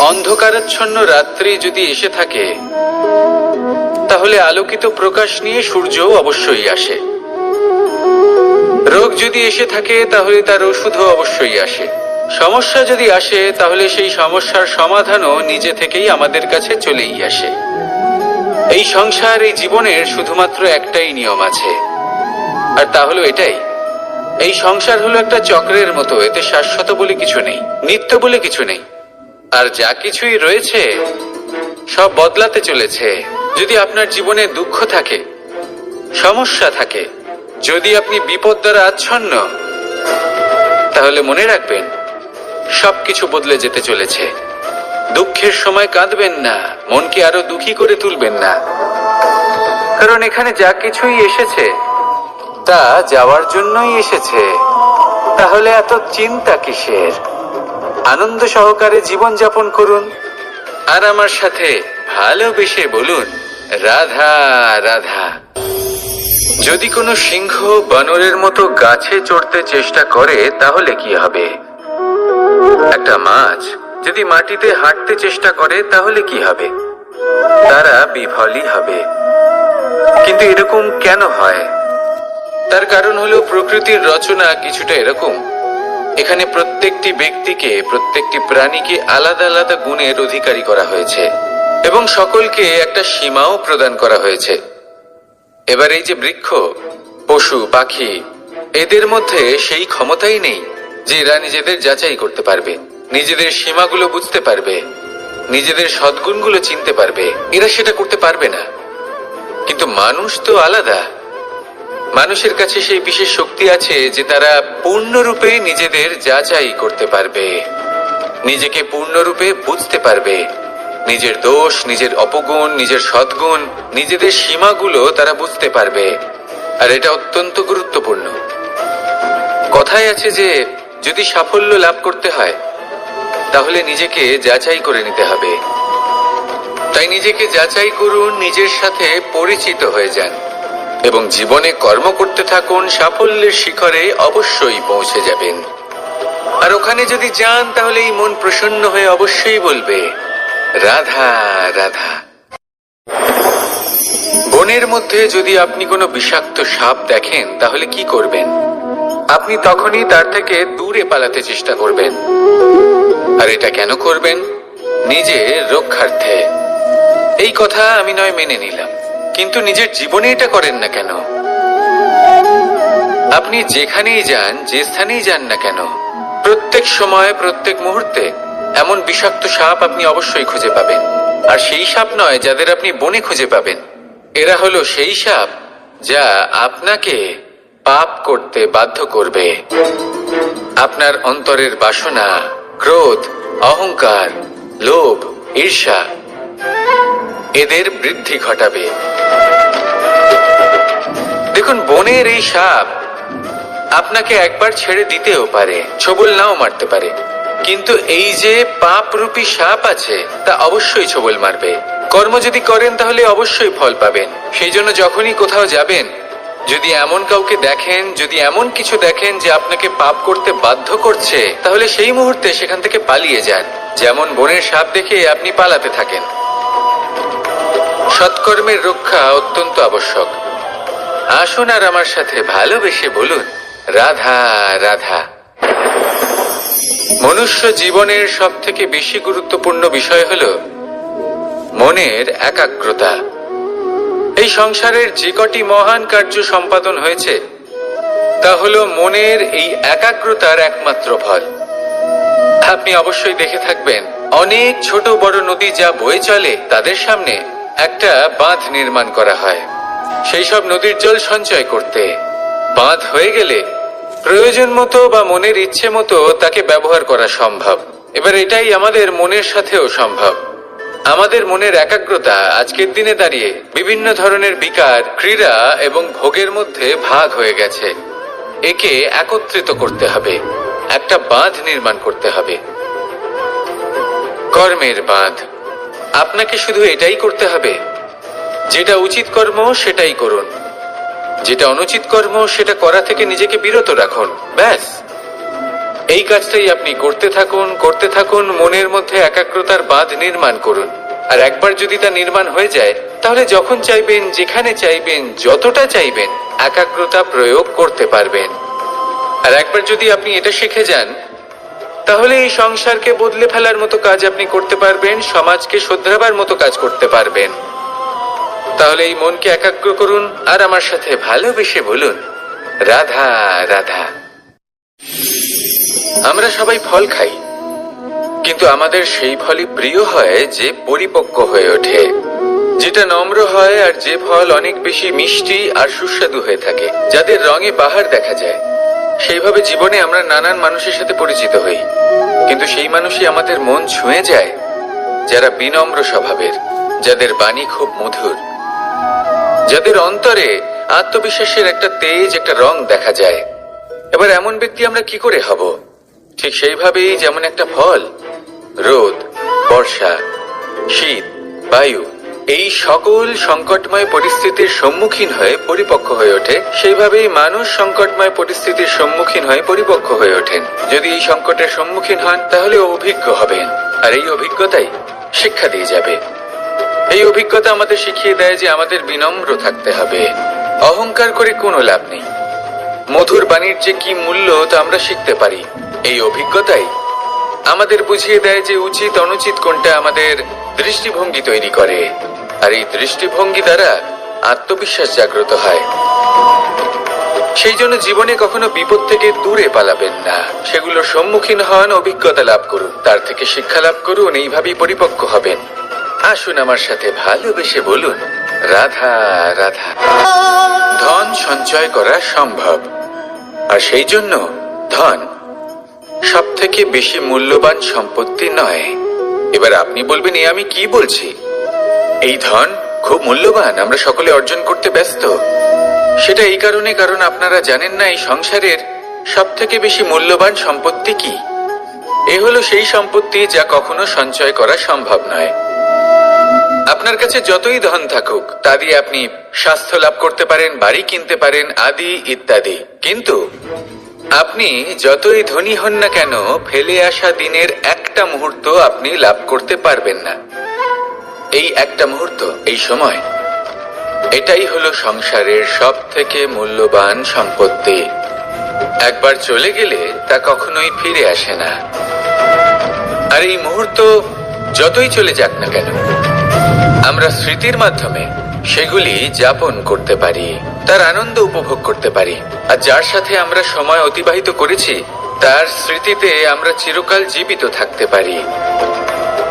অন্ধকারাচ্ছন্ন রাত্রি যদি এসে থাকে তাহলে আলোকিত প্রকাশ নিয়ে সূর্যও অবশ্যই আসে। রোগ যদি এসে থাকে তাহলে তার ওষুধও অবশ্যই আসে। সমস্যা যদি আসে তাহলে সেই সমস্যার সমাধানও নিজে থেকেই আমাদের কাছে চলেই আসে। এই সংসার, এই জীবনের শুধুমাত্র একটাই নিয়ম আছে, আর তা হলো এটাই, এই সংসার হলো একটা চক্রের মতো। এতে শাশ্বত বলে কিছু নেই, নিত্য বলে কিছু নেই, আর যা কিছুই রয়েছে সব বদলাতে চলেছে। যদি আপনার জীবনে দুঃখ থাকে, সমস্যা থাকে, যদি আপনি বিপদ দ্বারা আচ্ছন্ন, তাহলে মনে রাখবেন সবকিছু বদলে যেতে চলেছে। দুঃখের সময় কাঁদবেন না, মনকে আরো দুঃখী করে তুলবেন না, কারণ এখানে যা কিছুই এসেছে তা যাওয়ার জন্যই এসেছে। তাহলে এত চিন্তা কিসের? আনন্দ সহকারে জীবন যাপন করুন, আর আমার সাথে ভালোবেসে বলুন রাধা রাধা। যদি কোনো সিংহ বানরের মতো গাছে চড়তে চেষ্টা করে তাহলে কি হবে? একটা মাছ যদি মাটিতে হাঁটতে চেষ্টা করে তাহলে কি হবে? তারা বিফলই হবে। কিন্তু এরকম কেন হয়? তার কারণ হলো প্রকৃতির রচনা কিছুটা এরকম। এখানে প্রত্যেকটি ব্যক্তিকে, প্রত্যেকটি প্রাণীকে আলাদা আলাদা গুণের অধিকারী করা হয়েছে এবং সকলকে একটা সীমাও প্রদান করা হয়েছে। এবার এই যে বৃক্ষ, পশু, পাখি, এদের মধ্যে সেই ক্ষমতাই নেই যে এরা নিজেদের যাচাই করতে পারবে, নিজেদের সীমাগুলো বুঝতে পারবে, নিজেদের সদ্গুণগুলো চিনতে পারবে। এরা সেটা করতে পারবে না। কিন্তু মানুষ তো আলাদা। মানুষের কাছে সেই বিশেষ শক্তি আছে যে তারা পূর্ণরূপে নিজেদের যাচাই করতে পারবে, নিজেকে পূর্ণরূপে বুঝতে পারবে, নিজের দোষ, নিজের অপগুণ, নিজের সদ্গুণ, নিজেদের সীমাগুলো তারা বুঝতে পারবে। আর এটা অত্যন্ত গুরুত্বপূর্ণ। কথায় আছে যে যদি সাফল্য লাভ করতে হয় তাহলে নিজেকে যাচাই করে নিতে হবে। তাই নিজেকে যাচাই করুন, নিজের সাথে পরিচিত হয়ে যান এবং জীবনে কর্ম করতে থাকুন। সাফল্যের শিখরে অবশ্যই পৌঁছে যাবেন। আর ওখানে যদি যান তাহলে এই মন প্রসন্ন হয়ে অবশ্যই বলবে রাধা রাধা। বনের মধ্যে যদি আপনি কোনো বিষাক্ত সাপ দেখেন তাহলে কি করবেন? আপনি তখনই তার থেকে দূরে পালাতে চেষ্টা করবেন। আর এটা কেন করবেন? নিজের রক্ষার্থে। এই কথা আমি নয় মেনে নিলাম, কিন্তু নিজের জীবনে এটা করেন না কেন? আপনি যেখানেই যান, যে স্থানেই যান না কেন, প্রত্যেক সময়, প্রত্যেক মুহূর্তে এমন বিষাক্ত সাপ আপনি অবশ্যই খুঁজে পাবেন। আর সেই সাপ নয় যাদের আপনি বনে খুঁজে পাবেন, এরা হলো সেই সাপ যা আপনাকে পাপ করতে বাধ্য করবে। আপনার অন্তরের বাসনা, ক্রোধ, অহংকার, লোভ, ঈর্ষা, এদের বৃদ্ধি ঘটাবে। দেখুন, বনের এই সাপ আপনাকে একবার ছেড়ে দিতেও পারে, ছোবল নাও মারতে পারে, কিন্তু এই যে পাপরূপী সাপ আছে তা অবশ্যই ছোবল মারবে। কর্ম যদি করেন তাহলে অবশ্যই ফল পাবেন। সেই জন্য যখনই কোথাও যাবেন, যদি এমন কাউকে দেখেন, যদি এমন কিছু দেখেন যে আপনাকে পাপ করতে বাধ্য করছে, তাহলে সেই মুহূর্তে সেখান থেকে পালিয়ে যান। যেমন বনের সাপ দেখে আপনি পালাতে থাকেন। সৎকর্মের রক্ষা অত্যন্ত আবশ্যক। আসুন আর আমার সাথে ভালোবেসে বলুন রাধা রাধা। মনুষ্য জীবনের সব থেকে বেশি গুরুত্বপূর্ণ বিষয় হলো মনের একাগ্রতা। এই সংসারের যে কটি মহান কার্য সম্পাদন হয়েছে তা হলো মনের এই একাগ্রতার একমাত্র ফল। আপনি অবশ্যই দেখে থাকবেন, অনেক ছোট বড় নদী যা বয়ে চলে তাদের সামনে একটা বাঁধ নির্মাণ করা হয় সেই সব নদীর জল সঞ্চয় করতে। বাঁধ হয়ে গেলে প্রয়োজন মতো বা মনের ইচ্ছে মতো তাকে ব্যবহার করা সম্ভব। এবার এটাই আমাদের মনের সাথেও সম্ভব। আমাদের মনের একাগ্রতা আজকের দিনে দাঁড়িয়ে বিভিন্ন ধরনের বিকার, ক্রীড়া এবং ভোগের মধ্যে ভাগ হয়ে গেছে। একে একত্রিত করতে হবে, একটা বাঁধ নির্মাণ করতে হবে, কর্মের বাঁধ। আপনাকে শুধু এটাই করতে হবে, যেটা উচিত কর্ম সেটাই করুন, যেটা অনুচিত কর্ম সেটা করা থেকে নিজেকে বিরত রাখুন। ব্যাস, এই কাজটাই আপনি করতে থাকুন, মনের মধ্যে একাগ্রতার বাঁধ নির্মাণ করুন। আর একবার যদি তা নির্মাণ হয়ে যায়, তাহলে যখন চাইবেন, যেখানে চাইবেন, যতটা চাইবেন, একাগ্রতা প্রয়োগ করতে পারবেন। আর একবার যদি আপনি এটা শিখে যান, তাহলে এই সংসারকে বদলে ফেলার মতো কাজ আপনি করতে পারবেন, সমাজকে শোধরাবার মতো কাজ করতে পারবেন। তাহলে এই মনকে একাগ্র করুন আর আমার সাথে ভালোবেসে বলুন, রাধা রাধা। আমরা সবাই ফল খাই, কিন্তু আমাদের সেই ফলই প্রিয় হয় যে পরিপক্ক হয়ে ওঠে, যেটা নম্র হয়, আর যে ফল অনেক বেশি মিষ্টি আর সুস্বাদু হয়ে থাকে, যাদের রঙে বাহার দেখা যায়। সেইভাবে জীবনে আমরা নানান মানুষের সাথে পরিচিত হই, কিন্তু সেই মানুষই আমাদের মন ছুঁয়ে যায় যারা বিনম্র স্বভাবের, যাদের বাণী খুব মধুর, যাদের অন্তরে আত্মবিশ্বাসের একটা তেজ, একটা রং দেখা যায়। এবার এমন ব্যক্তি আমরা কি করে হব? ঠিক সেইভাবেই যেমন একটা ফল রোদ, বর্ষা, শীত, বায়ু এই সকল সংকটময় পরিস্থিতির সম্মুখীন হয়ে পরিপক্ক হয়ে ওঠে, সেইভাবেই মানুষ সংকটময় পরিস্থিতির সম্মুখীন হয়ে পরিপক্ক হয়ে ওঠেন। যদি এই সংকটের সম্মুখীন হন, তাহলে অভিজ্ঞ হবেন, আর এই অভিজ্ঞতাই শিক্ষা দিয়ে যাবে। এই অভিজ্ঞতা আমাদের শিখিয়ে দেয় যে আমাদের বিনম্র থাকতে হবে। অহংকার করে কোনো লাভ নেই। মধুর বাণীর যে কি মূল্য তা আমরা শিখতে পারি। এই অভিজ্ঞতাই আমাদের বুঝিয়ে দেয় যে উচিত অনুচিত কোনটা, আমাদের দৃষ্টিভঙ্গি তৈরি করে, আর এই দৃষ্টিভঙ্গি দ্বারা আত্মবিশ্বাস জাগ্রত হয়। সেই জন্য জীবনে কখনো বিপদ থেকে দূরে পালাবেন না, সেগুলোর সম্মুখীন হন, অভিজ্ঞতা লাভ করুন, তার থেকে শিক্ষা লাভ করুন, এইভাবেই পরিপক্ক হবেন। আসুন আমার সাথে ভালোবেসে বলুন, রাধা রাধা। ধন সঞ্চয় করা সম্ভব, আর সেই জন্য ধন সব থেকে বেশি মূল্যবান সম্পত্তি নয়। এবার আপনি বলবেন, এ আমি কি বলছি? এই ধন খুব মূল্যবান, আমরা সকলে অর্জন করতে ব্যস্ত। সেটা এই কারণে, কারণ আপনারা জানেন না এই সংসারের সব থেকে বেশি মূল্যবান সম্পত্তি কি। এ হলো সেই সম্পত্তি যা কখনো সঞ্চয় করা সম্ভব নয়। আপনার কাছে যতই ধন থাকুক, তা দিয়ে আপনি স্বাস্থ্য লাভ করতে পারেন, বাড়ি কিনতে পারেন, আদি ইত্যাদি, কিন্তু আপনি যতই ধনী হন না কেন, ফেলে আসা দিনের একটা মুহূর্ত আপনি লাভ করতে পারবেন না। এই একটা মুহূর্ত, এই সময়, এটাই হলো সংসারের সব থেকে মূল্যবান সম্পত্তি। একবার চলে গেলে তা কখনোই ফিরে আসে না। আর এই মুহূর্ত যতই চলে যাক না কেন, আমরা স্মৃতির মাধ্যমে সেগুলি যাপন করতে পারি, তার আনন্দ উপভোগ করতে পারি। আর যার সাথে আমরা সময় অতিবাহিত করেছি, তার স্মৃতিতে আমরা চিরকাল জীবিত থাকতে পারি।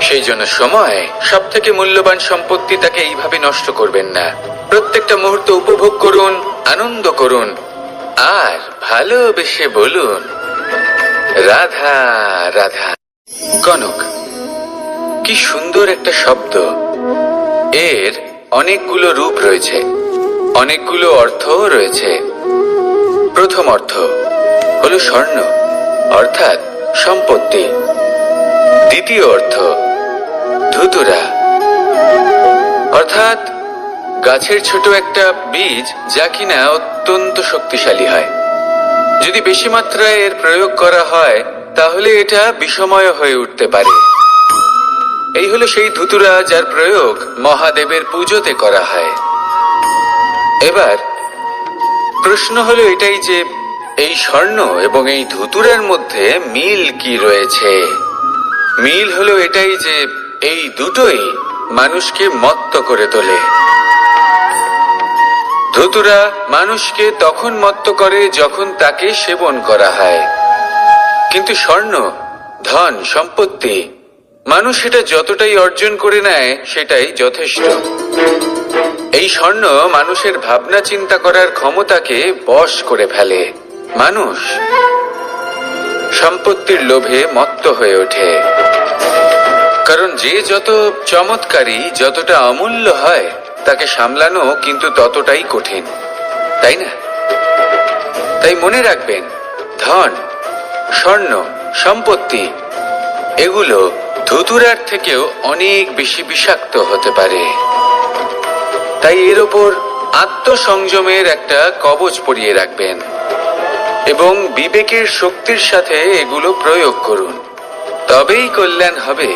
সেই জন্য সময় সব থেকে মূল্যবান সম্পত্তি, তাকে এইভাবে নষ্ট করবেন না। প্রত্যেকটা মুহূর্ত উপভোগ করুন, আনন্দ করুন, আর ভালোবেসে বলুন, রাধা রাধা। কনক, কি সুন্দর একটা শব্দ। এর অনেকগুলো রূপ রয়েছে, অনেকগুলো অর্থও রয়েছে। প্রথম অর্থ হলো স্বর্ণ, অর্থাৎ সম্পত্তি। দ্বিতীয় অর্থ ধুতুরা, অর্থাৎ গাছের ছোট একটা বীজ, যা কিনা অত্যন্ত শক্তিশালী হয়। যদি বেশি মাত্রায় এর প্রয়োগ করা হয়, তাহলে এটা বিষময় হয়ে উঠতে পারে। এই হলো সেই ধুতুরা, যার প্রয়োগ মহাদেবের পুজোতে করা হয়। এবার প্রশ্ন হলো এটাই যে এই স্বর্ণ এবং এই ধুতুরার মধ্যে মিল কি রয়েছে। মিল হলো এটাই যে এই দুটোই মানুষকে মত্ত করে তোলে। ধুতুরা মানুষকে তখন মত্ত করে যখন তাকে সেবন করা হয়, কিন্তু স্বর্ণ, ধন, সম্পত্তি, মানুষ সেটা যতটাই অর্জন করে নেয় সেটাই যথেষ্ট। এই স্বর্ণ মানুষের ভাবনা চিন্তা করার ক্ষমতাকে বশ করে ফেলে। মানুষ সম্পত্তির লোভে মত্ত হয়ে ওঠে, কারণ যে যত চমৎকারী, যতটা অমূল্য হয়, তাকে সামলানো কিন্তু ততটাই কঠিন, তাই না? তাই মনে রাখবেন, ধন, স্বর্ণ, সম্পত্তি এগুলো ধুতুরার থেকেও অনেক বেশি বিষাক্ত হতে পারে। তাই এর ওপর আত্মসংযমের একটা কবচ পরিয়ে রাখবেন। এবং বিবেকের শক্তির সাথে এগুলো প্রয়োগ করুন, তবেই কল্যাণ হবে।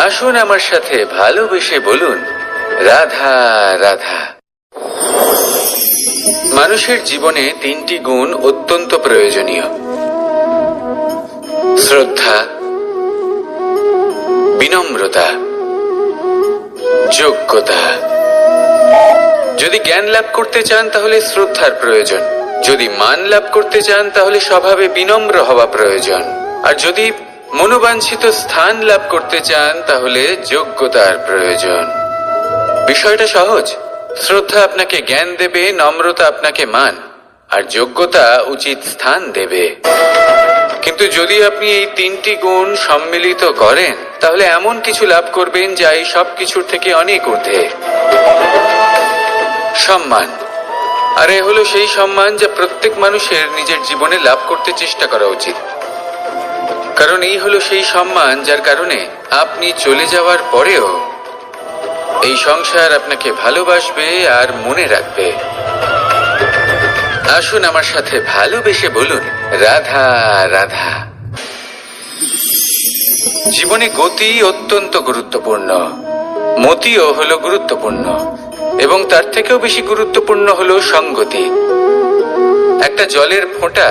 আসুন আমার সাথে ভালোবেসে বলুন, রাধা রাধা। মানুষের জীবনে তিনটি গুণ অত্যন্ত প্রয়োজনীয়: শ্রদ্ধা, বিনম্রতা, যোগ্যতা। যদি জ্ঞান লাভ করতে চান তাহলে শ্রদ্ধার প্রয়োজন, যদি মান লাভ করতে চান তাহলে স্বভাবে বিনম্র হওয়া প্রয়োজন, আর যদি মনোবাঞ্ছিত স্থান লাভ করতে চান তাহলে যোগ্যতার প্রয়োজন। বিষয়টা সহজ। শ্রদ্ধা আপনাকে জ্ঞান দেবে, নম্রতা আপনাকে মান, আর যোগ্যতা উচিত স্থান দেবে। কিন্তু যদি আপনি এই তিনটি গুণ সম্মিলিত করেন তাহলে এমন কিছু লাভ করবেন যা এই সব কিছুর থেকে অনেক ঊর্ধ্বে। সম্মান। আর এ হলো সেই সম্মান যা প্রত্যেক মানুষের নিজের জীবনে লাভ করতে চেষ্টা করা উচিত, কারণ এই হলো সেই সম্মান যার কারণে আপনি চলে যাওয়ার পরেও এই সংসার আপনাকে ভালোবাসবে আর মনে রাখবে। আসুন আমার সাথে ভালোবেসে বলুন, রাধা রাধা। জীবনে গতি অত্যন্ত গুরুত্বপূর্ণ, মতিও হলো গুরুত্বপূর্ণ, এবং তার থেকেও বেশি গুরুত্বপূর্ণ হলো সঙ্গতি। একটা জলের ফোঁটা,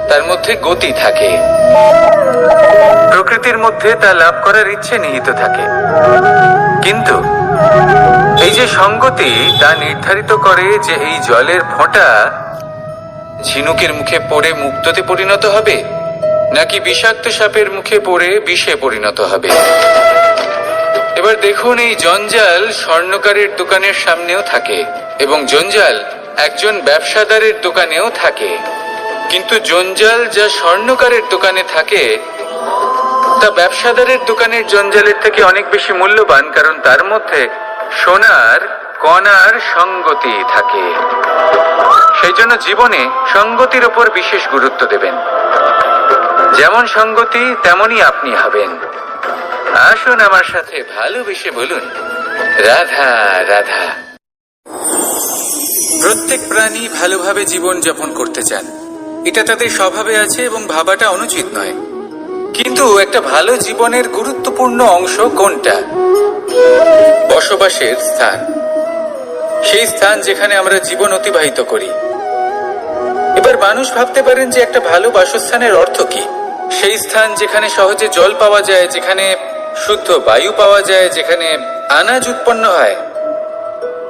তার মধ্যে গতি থাকে, প্রকৃতির মধ্যে তা লাভ করার ইচ্ছে নিহিত থাকে, কিন্তু এই যে সঙ্গতি তা নির্ধারিত করে যে এই জলের ফোঁটা ঝিনুকের মুখে পড়ে মুক্ততে পরিণত হবে নাকি বিষাক্ত সাপের মুখে পড়ে বিষে পরিণত হবে। এবার দেখুন, এই জঞ্জাল স্বর্ণকারের দোকানের সামনেও থাকে এবং জঞ্জাল একজন ব্যবসাদারের দোকানেও থাকে, কিন্তু জঞ্জাল যা স্বর্ণকারের দোকানে থাকে তা ব্যবসাদারের দোকানের জঞ্জালের থেকে অনেক বেশি মূল্যবান, কারণ তার মধ্যে সোনার কণার সঙ্গতি থাকে। সেই জন্য জীবনে সঙ্গতির উপর বিশেষ গুরুত্ব দেবেন। যেমন সঙ্গতি তেমনই আপনি হবেন। আসুন আমার সাথে ভালোবেসে বলুন, রাধা রাধা। প্রত্যেক প্রাণী ভালোভাবে জীবন যাপন করতে চান, এটা তাদের স্বভাবে আছে এবং ভাবাটা অনুচিত নয়। কিন্তু একটা ভালো জীবনের গুরুত্বপূর্ণ অংশ কোনটা? বসবাসের স্থান, সেই স্থান যেখানে আমরা জীবন অতিবাহিত করি। এবার মানুষ ভাবতে পারেন যে একটা ভালো বাসস্থানের অর্থ কি? সেই স্থান যেখানে সহজে জল পাওয়া যায়, যেখানে শুদ্ধ বায়ু পাওয়া যায়, যেখানে আনাজ উৎপন্ন হয়।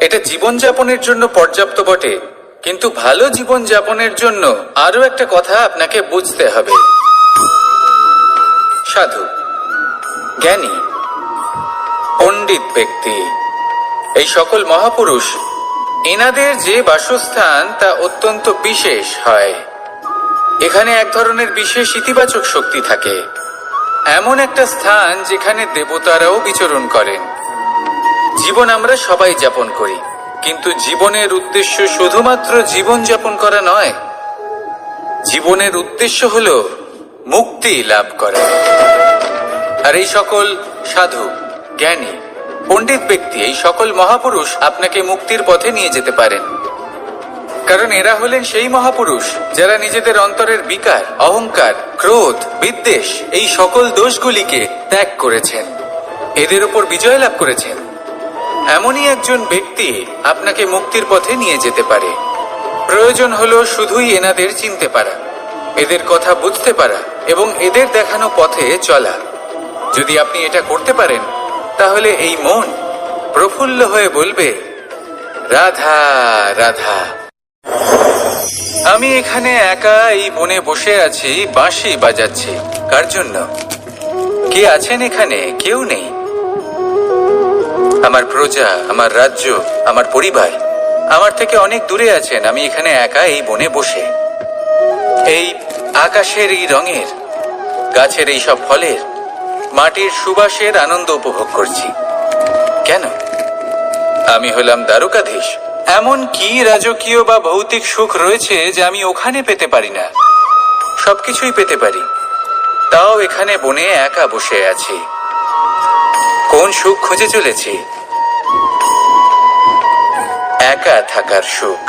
এটা জীবনযাপনের জন্য পর্যাপ্ত বটে, কিন্তু ভালো জীবন যাপনের জন্য আরো একটা কথা আপনাকে বুঝতে হবে। সাধু, জ্ঞানী, পণ্ডিত ব্যক্তি, এই সকল মহাপুরুষ, এনাদের যে বাসস্থান তা অত্যন্ত বিশেষ হয়। এখানে এক ধরনের বিশেষ ইতিবাচক শক্তি থাকে, এমন একটা স্থান যেখানে দেবতারাও বিচরণ করেন। জীবন আমরা সবাই যাপন করি, কিন্তু জীবনের উদ্দেশ্য শুধুমাত্র জীবন যাপন করা নয়। জীবনের উদ্দেশ্য হলো মুক্তি লাভ করা। আর এই সকল সাধু, জ্ঞানী, পণ্ডিত ব্যক্তি, এই সকল মহাপুরুষ আপনাকে মুক্তির পথে নিয়ে যেতে পারেন, কারণ এরা হলেন সেই মহাপুরুষ যারা নিজেদের অন্তরের বিকার, অহংকার, ক্রোধ, বিদ্বেষ, এই সকল দোষগুলিকে ত্যাগ করেছেন, এদের উপর বিজয় লাভ করেছেন। এমনই একজন ব্যক্তি আপনাকে মুক্তির পথে নিয়ে যেতে পারে। প্রয়োজন হলো শুধুই এনাদের চিনতে পারা, এদের কথা বুঝতে পারা এবং এদের দেখানো পথে চলা। যদি আপনি এটা করতে পারেন তাহলে এই মন প্রফুল্ল হয়ে বলবে, রাধা রাধা। আমি এখানে একা এই বনে বসে আছি, বাঁশি বাজাচ্ছি। কার জন্য? কে আছেন এখানে? কেউ নেই। আমার প্রজা, আমার রাজ্য, আমার পরিবার আমার থেকে অনেক দূরে আছেন। আমি এখানে একা এই বনে বসে এই আকাশের এই রঙের, গাছের এই সব ফলের, মাটির সুবাসের আনন্দ উপভোগ করছি। কেন? আমি হলাম দ্বারকাধীশ। এমন কি রাজকীয় বা ভৌতিক সুখ রয়েছে যে আমি ওখানে পেতে পারি না? সবকিছুই পেতে পারি, তাও এখানে বনে একা বসে আছি। কোন সুখ খুঁজে চলেছি? একা থাকার সুখ।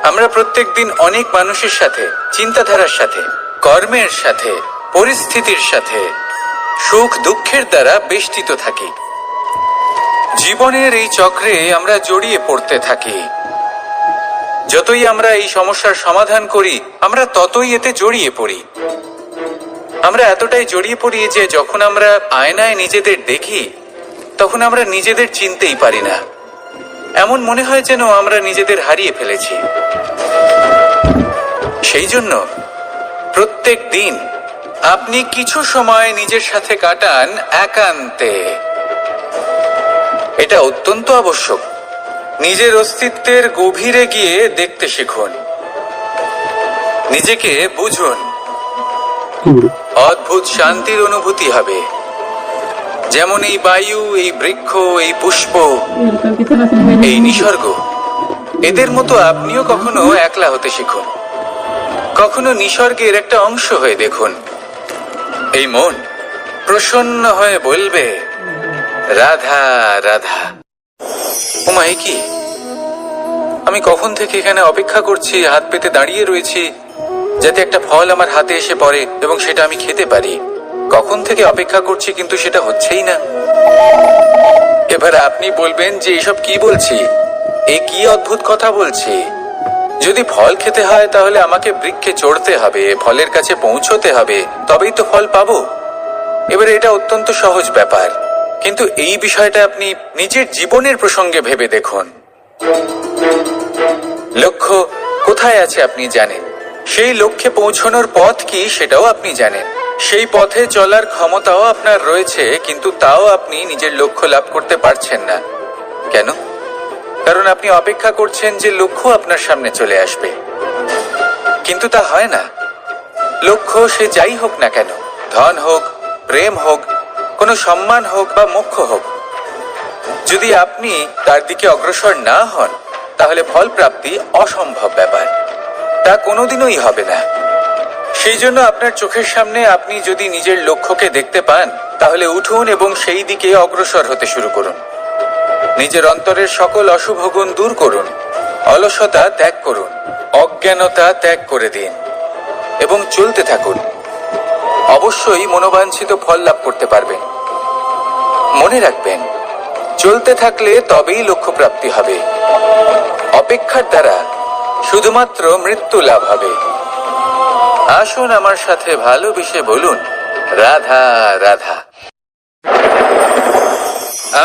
আমরা প্রত্যেক দিন অনেক মানুষের সাথে চিন্তাধারার সাথে, কর্মের সাথে, পরিস্থিতির সাথে, সুখ দুঃখের দ্বারা বেষ্টিত থাকি। জীবনের এই চক্রে আমরা জড়িয়ে পড়তে থাকি। যতই আমরা এই সমস্যার সমাধান করি, আমরা ততই এতে জড়িয়ে পড়ি। আমরা এতটাই জড়িয়ে পড়ি যে যখন আমরা আয়নায় নিজেদের দেখি, তখন আমরা নিজেদের চিনতেই পারি না। এমন মনে হয় যেন আমরা নিজেদের হারিয়ে ফেলেছি। সেই জন্য প্রত্যেক দিন আপনি কিছু সময় নিজের সাথে কাটান একান্তে। এটা অত্যন্ত আবশ্যক। নিজের অস্তিত্বের গভীরে গিয়ে দেখতে শিখুন, নিজেকে বুঝুন। অদ্ভুত শান্তির অনুভূতি হবে। যেমন এই বায়ু, এই বৃক্ষ, এই পুষ্প, এই নিসর্গ, এদের মতো আপনিও কখনো একলা হতে শিখুন। কখনো নিসর্গের একটা অংশ হয়ে দেখুন। এই মন প্রসন্ন হয়ে বলবে, রাধা রাধা। ওমা, এ কি? আমি কখন থেকে এখানে অপেক্ষা করছি, হাত পেতে দাঁড়িয়ে রয়েছি যাতে একটা ফল আমার হাতে এসে পড়ে এবং সেটা আমি খেতে পারি। কখন থেকে অপেক্ষা করছি, কিন্তু সেটা হচ্ছেই না। এবার আপনি বলবেন যে এসব কি বলছি, এ কি অদ্ভুত কথা বলছি। যদি ফল খেতে হয় তাহলে আমাকে বৃক্ষে চড়তে হবে, ফলের কাছে পৌঁছতে হবে, তবেই তো ফল পাবো। এবারে এটা অত্যন্ত সহজ ব্যাপার, কিন্তু এই বিষয়টা আপনি নিজের জীবনের প্রসঙ্গে ভেবে দেখুন। লক্ষ্য কোথায় আছে আপনি জানেন, সেই লক্ষ্যে পৌঁছানোর পথ কি সেটাও আপনি জানেন, সেই পথে চলার ক্ষমতাও আপনার রয়েছে, কিন্তু তাও আপনি নিজের লক্ষ্য লাভ করতে পারছেন না। কেন? কারণ আপনি অপেক্ষা করছেন যে লক্ষ্য আপনার সামনে চলে আসবে, কিন্তু তা হয় না। লক্ষ্য সে যাই হোক না কেন, ধন হোক, প্রেম হোক, কোনো সম্মান হোক বা মোক্ষ হোক, যদি আপনি তার দিকে অগ্রসর না হন তাহলে ফল প্রাপ্তি অসম্ভব ব্যাপার, তা কোনোদিনই হবে না। সেই জন্য আপনার চোখের সামনে আপনি যদি নিজের লক্ষ্যকে দেখতে পান, তাহলে উঠুন এবং সেই দিকে অগ্রসর হতে শুরু করুন। নিজের অন্তরের সকল অশুভ গুণ দূর করুন, অলসতা ত্যাগ করুন, অজ্ঞানতা ত্যাগ করে দিন এবং চলতে থাকুন। অবশ্যই মনোবাঞ্ছিত ফল লাভ করতে পারবেন। মনে রাখবেন, চলতে থাকলে তবেই লক্ষ্য প্রাপ্তি হবে। অপেক্ষার দ্বারা শুধুমাত্র মৃত্যু লাভ হবে। আসুন আমার সাথে ভালোবেসে বলুন, রাধা রাধা।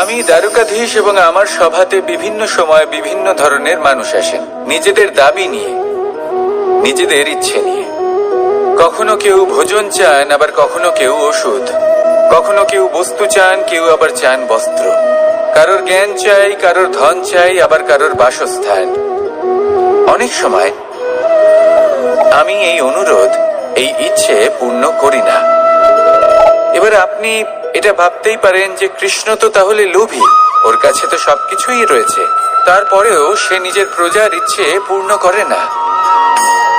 আমি দ্বারকাধীশ এবং আমার সভাতে বিভিন্ন সময় বিভিন্ন ধরনের মানুষ আসেন, নিজেদের দাবি নিয়ে, নিজেদের ইচ্ছে নিয়ে। কখনো কেউ ভোজন চান, আবার কখনো কেউ ওষুধ, কখনো কেউ বস্তু চান, কেউ আবার চান বস্ত্র। কারোর জ্ঞান চাই, কারোর ধন চাই, আবার কারোর বাসস্থান। অনেক সময় আমি এই অনুরোধ, এই ইচ্ছে পূর্ণ করি না। এবার আপনি এটা ভাবতেই পারেন যে কৃষ্ণ তো তাহলে লোভী, ওর কাছে তো সবকিছুই রয়েছে, তারপরেও সে নিজের প্রজার ইচ্ছে পূর্ণ করে না,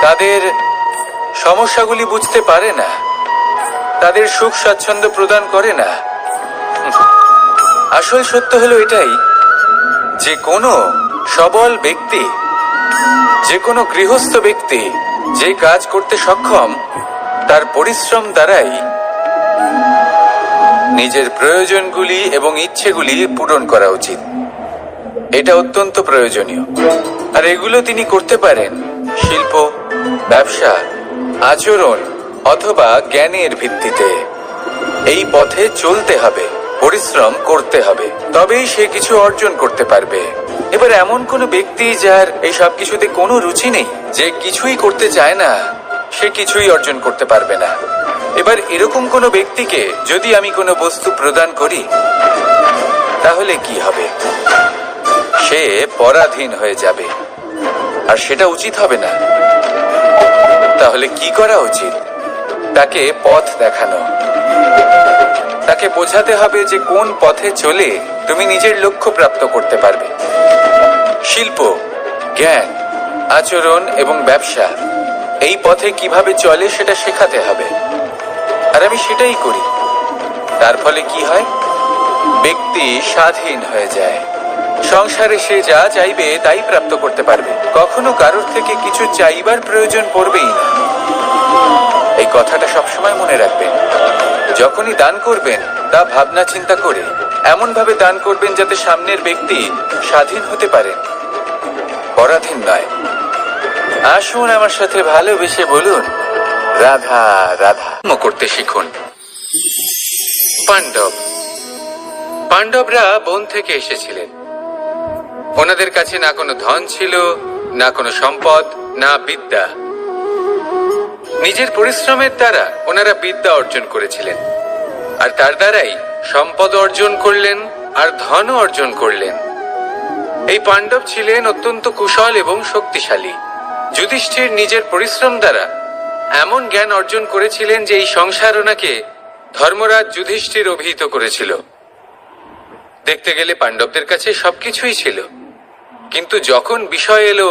তাদের সমস্যাগুলি বুঝতে পারে না, তাদের সুখ স্বাচ্ছন্দ্য প্রদান করে না। আসল সত্য হলো এটাই যে কোনো সবল ব্যক্তি, যে কোনো গৃহস্থ ব্যক্তি যে কাজ করতে সক্ষম, তার পরিশ্রম দ্বারাই নিজের প্রয়োজনগুলি এবং ইচ্ছেগুলি পূরণ করা উচিত। এটা অত্যন্ত প্রয়োজনীয়। আর এগুলো তিনি করতে পারেন শিল্প, ব্যবসা, আচরণ অথবা জ্ঞানের ভিত্তিতে। এই পথে চলতে হবে, পরিশ্রম করতে হবে, তবেই সে কিছু অর্জন করতে পারবে। এবার এমন কোনো ব্যক্তি যার এই সব কিছুতে কোনো রুচি নেই, যে কিছুই করতে চায় না, সে কিছুই অর্জন করতে পারবে না। এবার এরকম কোনো ব্যক্তিকে যদি আমি কোনো বস্তু প্রদান করি, তাহলে কি হবে? সে পরাধীন হয়ে যাবে, আর সেটা উচিত হবে না। তাহলে কি করা উচিত? তাকে পথ দেখানো, তাকে বোঝাতে হবে যে কোন পথে চলে তুমি নিজের লক্ষ্য প্রাপ্ত করতে পারবে। শিল্প, জ্ঞান, আচরণ এবং ব্যবসা, এই পথে কিভাবে চলে সেটা শেখাতে হবে। আর আমি সেটাই করি। তার ফলে কি হয়? ব্যক্তি স্বাধীন হয়ে যায়। সংসারে সে যা চাইবে তাই প্রাপ্ত করতে পারবে। কখনো কারোর থেকে কিছু চাইবার প্রয়োজন পড়বেই না। এই কথাটা সবসময় মনে রাখবেন। যখনই দান করবেন তা ভাবনা চিন্তা করে এমন ভাবে দান করবেন যাতে সামনের ব্যক্তি স্বাধীন হতে পারেন, পরাধীন নয়। আসুন আমার সাথে ভালোবেসে বলুন রাধা রাধা করতে শিখুন। পাণ্ডবরা বন থেকে এসেছিলেন। ওনাদের কাছে না কোনো ধন ছিল, না কোনো সম্পদ, না বিদ্যা। নিজের পরিশ্রমের দ্বারা ওনারা বিদ্যা অর্জন করেছিলেন, আর তার দ্বারাই সম্পদ অর্জন করলেন আর ধনও অর্জন করলেন। এই পাণ্ডব ছিলেন অত্যন্ত কুশল এবং শক্তিশালী। যুধিষ্ঠির নিজের পরিশ্রম দ্বারা এমন জ্ঞান অর্জন করেছিলেন যে এই সংসার ওনাকে ধর্মরাজ যুধিষ্ঠির অভিহিত করেছিল। দেখতে গেলে পাণ্ডবদের কাছে সবকিছুই ছিল, কিন্তু যখন বিষয় এলো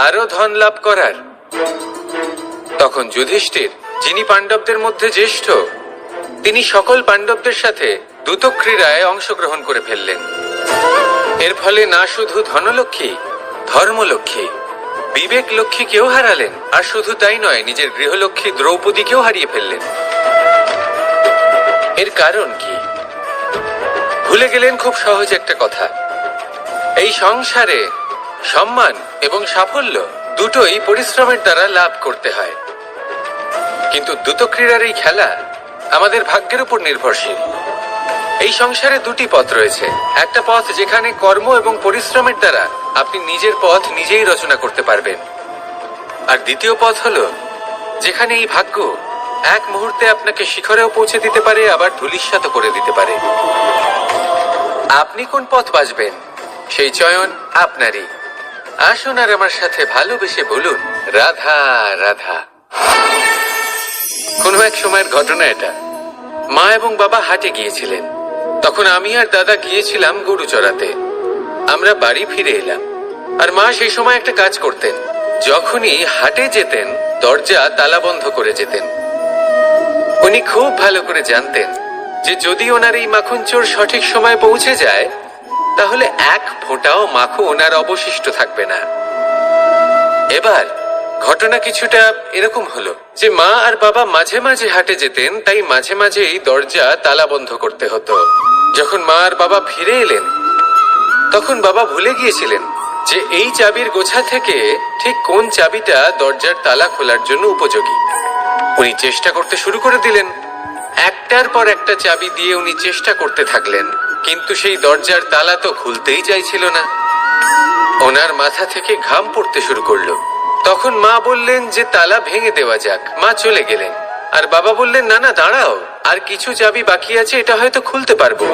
আরো ধন লাভ করার, তখন যুধিষ্ঠির, যিনি পাণ্ডবদের মধ্যে জ্যেষ্ঠ, তিনি সকল পাণ্ডবদের সাথে দ্যুতক্রীড়ায় অংশগ্রহণ করে ফেললেন। এর ফলে না শুধু ধনলক্ষ্মী, ধর্মলক্ষ্মী, বিবেক লক্ষ্মীকেও হারালেন, আর শুধু তাই নয়, নিজের গৃহলক্ষ্মী দ্রৌপদীকেও হারিয়ে ফেললেন। এর কারণ কি? ভুলে গেলেন খুব সহজ একটা কথা, এই সংসারে সম্মান এবং সাফল্য দুটোই পরিশ্রমের দ্বারা লাভ করতে হয়। কিন্তু দ্রুতক্রীড়ার এই খেলা আমাদের ভাগ্যের উপর নির্ভরশীল। এই সংসারে দুটি পথ রয়েছে। একটা পথ যেখানে কর্ম এবং পরিশ্রমের দ্বারা আপনি নিজের পথ নিজেই রচনা করতে পারবেন, আর দ্বিতীয় পথ হলো যেখানে এই ভাগ্য এক মুহূর্তে আপনাকে শিখরেও পৌঁছে দিতে পারে, আবার ধূলিসাৎ করে দিতে পারে। আপনি কোন পথ বাছবেন সেই চয়ন আপনারই। আসুন আর আমার সাথে ভালোবেসে বলুন রাধা রাধা। কোনো এক সময়ের ঘটনা এটা। মা এবং বাবা হাটে গিয়েছিলেন, তখন আমি আর দাদা গিয়েছিলাম গরু চড়াতে। আমরা বাড়ি ফিরে এলাম, আর মা সেই সময় একটা কাজ করতেন। যখনই হাটে যেতেন দরজা তালা বন্ধ করে যেতেন। উনি খুব ভালো করে জানতেন যে যদি ওনার এই মাখন চোর সঠিক সময় পৌঁছে যায় তাহলে এক ফোঁটাও মাখন ওনার অবশিষ্ট থাকবে না। এবার ঘটনা কিছুটা এরকম হলো যে মা আর বাবা মাঝে মাঝে হাটে যেতেন, তাই মাঝে মাঝেই দরজা তালা বন্ধ করতে হতো। যখন মা আর বাবা ফিরে এলেন তখন বাবা ভুলে গিয়েছিলেন যে এই চাবির গোছা থেকে ঠিক কোন চাবিটা দরজার তালা খোলার জন্য উপযোগী। উনি চেষ্টা করতে শুরু করে দিলেন। একটার পর একটা চাবি দিয়ে উনি চেষ্টা করতে থাকলেন, কিন্তু সেই দরজার তালা তো খুলতেই চাইছিল না। ওনার মাথা থেকে ঘাম পড়তে শুরু করলো। তখন মা বললেন যে তালা ভেঙে দেওয়া যাক। মা চলে গেলেন, আর বাবা বললেন না না দাঁড়াও, আর কিছু চাবি বাকি আছে, এটা হয়তো খুলতে পারবো।